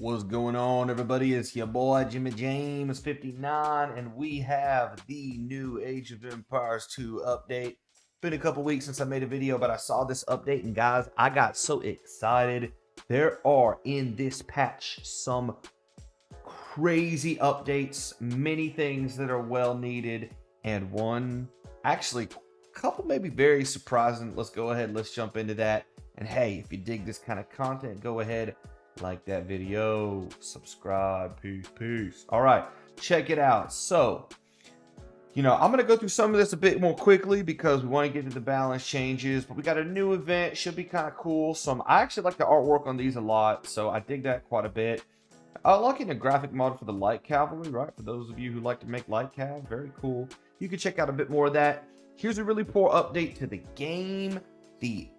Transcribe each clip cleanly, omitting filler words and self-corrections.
What's going on, everybody? It's your boy Jimmy James 59, and we have the new Age of Empires 2 update. Been a couple weeks since I made a video, but I saw this update, and guys, I got so excited. There are in this patch some crazy updates, many things that are well needed, and one actually a couple maybe very surprising. Let's go ahead, let's jump into that. And hey, if you dig this kind of content, go ahead, like that video, subscribe, peace. All right, check it out. So, I'm going to go through some of this a bit more quickly because we want to get to the balance changes, but we got a new event, should be kind of cool. I actually like the artwork on these a lot, so I dig that quite a bit. Looking a graphic model for the light cavalry, right? For those of you who like to make light cav, very cool. You can check out a bit more of that. Here's a really poor update to the game. The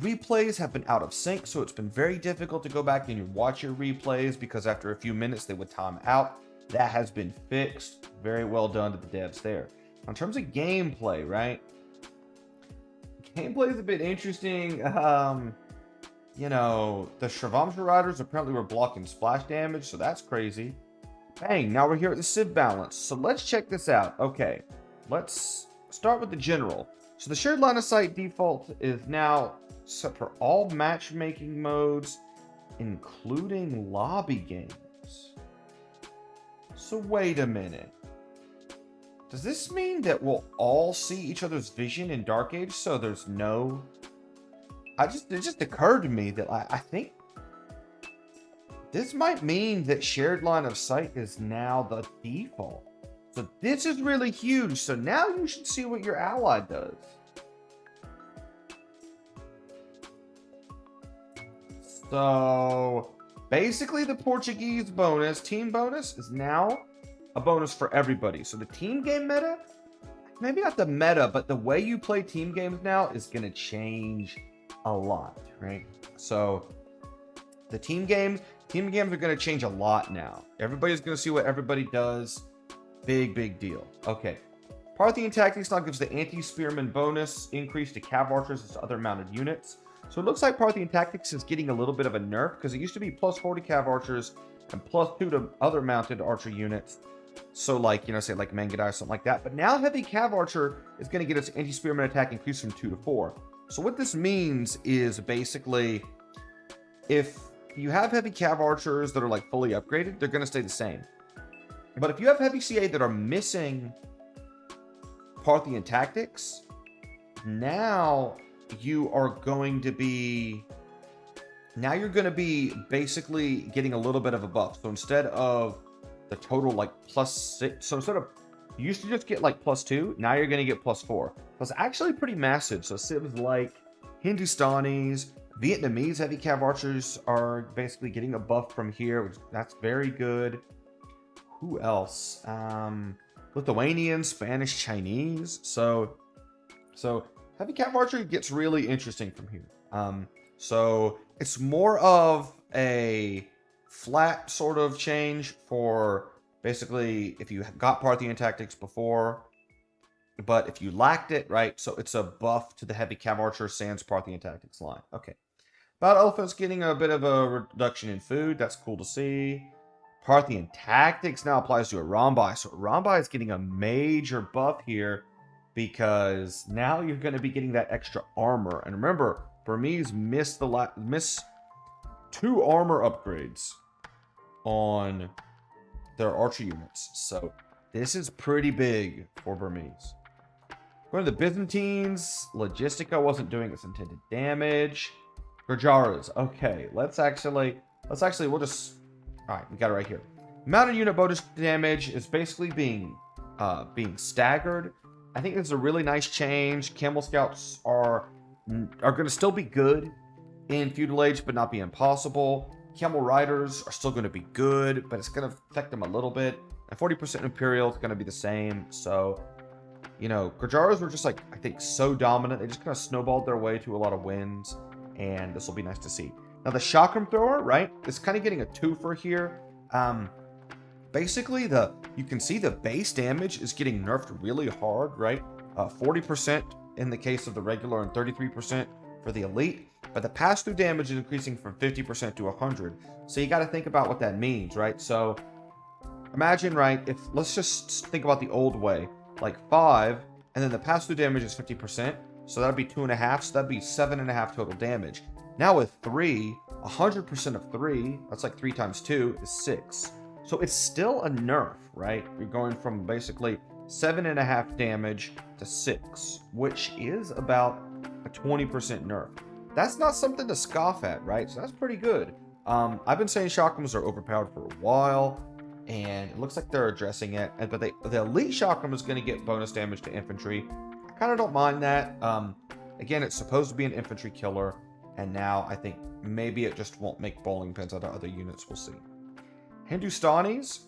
replays have been out of sync, so it's been very difficult to go back and watch your replays because after a few minutes they would time out. That has been fixed. Very well done to the devs there. In terms of gameplay, right? Gameplay is a bit interesting. The Shravamsha Riders apparently were blocking splash damage, so that's crazy. Bang, now we're here at the Civ balance. So let's check this out. Okay, let's start with the general. So the shared line of sight default is now set for all matchmaking modes, including lobby games. So wait a minute. Does this mean that we'll all see each other's vision in Dark Age? So there's no... It just occurred to me that I think this might mean that shared line of sight is now the default. So this is really huge. So now you should see what your ally does. So basically the Portuguese bonus, team bonus, is now a bonus for everybody. So the team game meta, maybe not the meta, but the way you play team games now is going to change a lot, right? So the team games are going to change a lot now. Everybody's going to see what everybody does. Big deal. Okay. Parthian Tactics now gives the Anti-Sphereman bonus increase to cav archers as other mounted units. So it looks like Parthian Tactics is getting a little bit of a nerf because it used to be plus 40 cav archers and plus 2 to other mounted archer units. So say like Mangadai or something like that. But now heavy cav archer is going to get its anti-spearman attack increased from 2 to 4. So what this means is basically if you have heavy cav archers that are like fully upgraded, they're going to stay the same. But if you have heavy CA that are missing Parthian Tactics, now you're going to be basically getting a little bit of a buff. So instead of the total like +6, so instead of you used to just get like +2, now you're going to get +4. That's actually pretty massive. So civs like Hindustanis, Vietnamese heavy cav archers are basically getting a buff from here, that's very good. Who else? Lithuanian, Spanish, Chinese. So heavy cav archery gets really interesting from here. So it's more of a flat sort of change for basically if you got Parthian Tactics before, but if you lacked it, right? So it's a buff to the heavy cav archer sans Parthian Tactics line. Okay. Battle Elephant's getting a bit of a reduction in food. That's cool to see. Parthian Tactics now applies to a Rambai. So Rambai is getting a major buff here because now you're going to be getting that extra armor. And remember, Burmese missed 2 armor upgrades on their archer units. So this is pretty big for Burmese. Going to the Byzantines, Logistica wasn't doing its intended damage. Gurjaras, okay, we'll just, all right, we got it right here. Mounted unit bonus damage is basically being staggered. I think this is a really nice change. Camel Scouts are going to still be good in Feudal Age, but not be impossible. Camel Riders are still going to be good, but it's going to affect them a little bit. And 40% Imperial is going to be the same. So, Gurjaras were just I think so dominant. They just kind of snowballed their way to a lot of wins, and this will be nice to see. Now the Chakram Thrower, right, is kind of getting a twofer here. Basically, you can see the base damage is getting nerfed really hard, right? 40% in the case of the regular and 33% for the elite. but the pass-through damage is increasing from 50% to 100. So you got to think about what that means, right? So imagine, right, if let's just think about the old way, like 5, and then the pass-through damage is 50%, so that'd be 2.5, so that'd be 7.5 total damage. Now with 3, 100% of 3, that's like 3 times 2 is 6. So it's still a nerf, right? You're going from basically 7.5 damage to 6, which is about a 20% nerf. That's not something to scoff at, right? So that's pretty good. I've been saying shotguns are overpowered for a while, and it looks like they're addressing it. But the elite shotgun is going to get bonus damage to infantry. I kind of don't mind that. Again, it's supposed to be an infantry killer, and now I think maybe it just won't make bowling pins out of other units. We'll see. Hindustanis.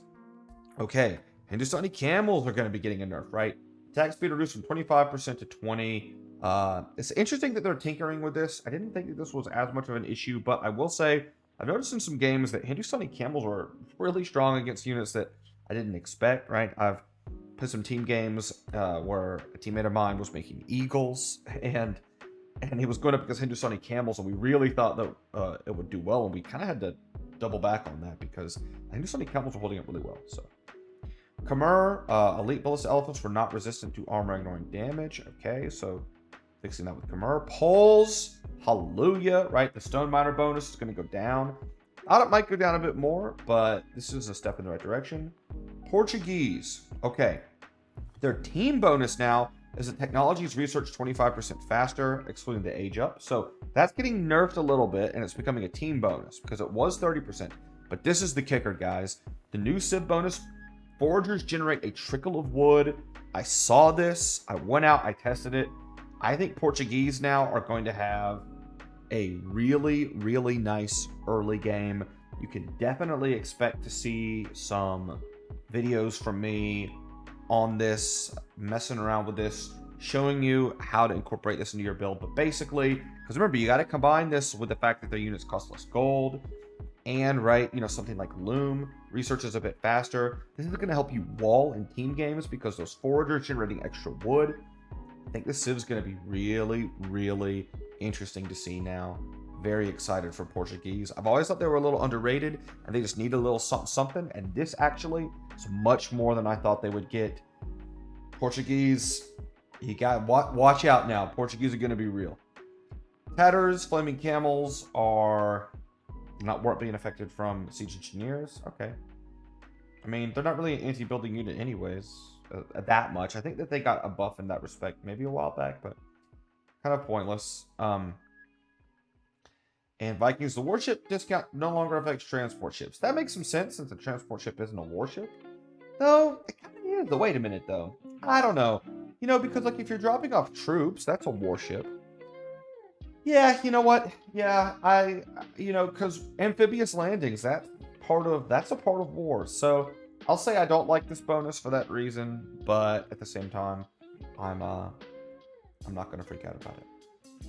Okay, Hindustani camels are going to be getting a nerf, right? Attack speed reduced from 25% to 20. It's interesting that they're tinkering with this. I didn't think that this was as much of an issue, but I will say I've noticed in some games that Hindustani camels were really strong against units that I didn't expect, right? I've played some team games where a teammate of mine was making eagles, and he was going up against Hindustani camels, and we really thought that it would do well, and we kind of had to double back on that because Hindustani camels were holding up really well. So Khmer, elite ballistic elephants were not resistant to armor ignoring damage. Okay, so fixing that with Khmer. Poles, hallelujah, right? The stone miner bonus is going to go down. I thought it might go down a bit more, but this is a step in the right direction. Portuguese, okay. Their team bonus now is that technology is researched 25% faster, excluding the age up. So that's getting nerfed a little bit, and it's becoming a team bonus because it was 30%. But this is the kicker, guys. The new Civ bonus, foragers generate a trickle of wood. I saw this. I went out. I tested it. I think Portuguese now are going to have a really, really nice early game. You can definitely expect to see some videos from me on this, messing around with this, showing you how to incorporate this into your build. But basically, because remember, you got to combine this with the fact that their units cost less gold, and right, you know, something like Loom research is a bit faster. This is going to help you wall in team games because those foragers generating extra wood. I think this Civ is going to be really, really interesting to see now. Very excited for Portuguese. I've always thought they were a little underrated and they just need a little something, and this actually is much more than I thought they would get. Portuguese, you got watch out now. Portuguese are going to be real. Tatters, flaming camels weren't being affected from siege engineers. Okay. I mean, they're not really an anti-building unit anyways, that much. I think that they got a buff in that respect maybe a while back, but kind of pointless. And Vikings, the warship discount no longer affects transport ships. That makes some sense since a transport ship isn't a warship. Though, it kind of is. Wait a minute, though. I don't know. You know, because, like, if you're dropping off troops, that's a warship. Yeah, you know what? Yeah, because amphibious landings, that's a part of war. So, I'll say I don't like this bonus for that reason, but at the same time, I'm not going to freak out about it.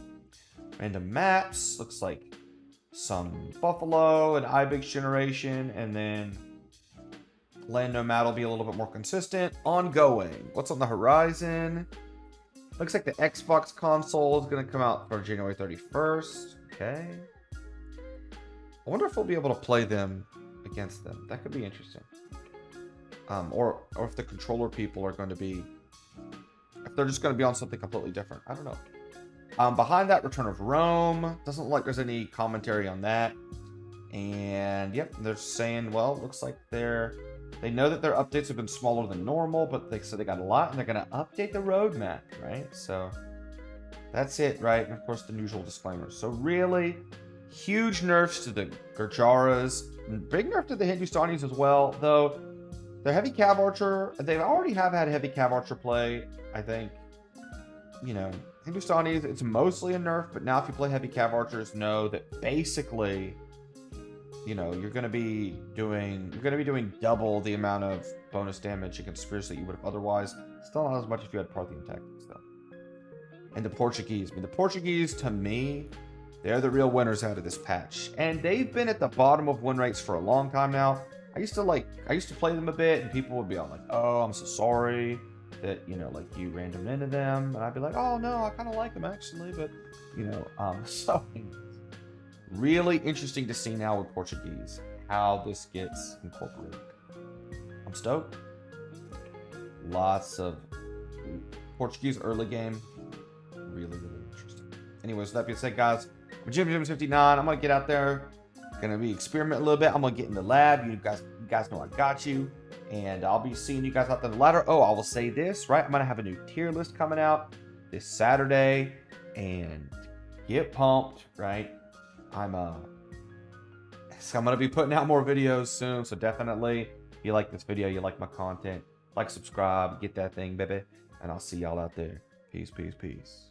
Random maps, looks like some buffalo and ibex generation, and then land nomad will be a little bit more consistent. Ongoing, what's on the horizon? Looks like the Xbox console is going to come out for January 31st. Okay, I wonder if we'll be able to play them against them. That could be interesting. Or if the controller people are going to be, if they're just going to be on something completely different. I don't know. Behind that, Return of Rome. Doesn't look like there's any commentary on that. And yep, they're saying, well, it looks like they know that their updates have been smaller than normal, but they said they got a lot, and they're going to update the roadmap, right? So that's it, right? And of course, the usual disclaimers. So really, huge nerfs to the Gurjaras. Big nerf to the Hindustanis as well, though. Their heavy cav archer, they already have had heavy cav archer play, I think. You know, Hindustanis, it's mostly a nerf, but now if you play heavy cav archers, know that basically, you know, you're going to be doing double the amount of bonus damage against spears that you would have otherwise. Still not as much if you had Parthian tactics, though. And the Portuguese, to me, they're the real winners out of this patch, and they've been at the bottom of win rates for a long time now. I used to play them a bit, and people would be all like, "Oh, I'm so sorry that, you know, like, you random into them," and I'd be like, "Oh no, I kind of like them actually," but you know, so Really interesting to see now with Portuguese how this gets incorporated. I'm stoked. Lots of Portuguese early game. Really, really interesting. Anyways, with that being said, guys, I'm Jim59. I'm gonna get out there. Gonna be experiment a little bit. I'm gonna get in the lab. You guys know I got you. And I'll be seeing you guys out there in the ladder. Oh, I will say this, right? I'm gonna have a new tier list coming out this Saturday. And get pumped, right? So I'm gonna be putting out more videos soon. So definitely, if you like this video, you like my content, like, subscribe, get that thing, baby. And I'll see y'all out there. Peace, peace, peace.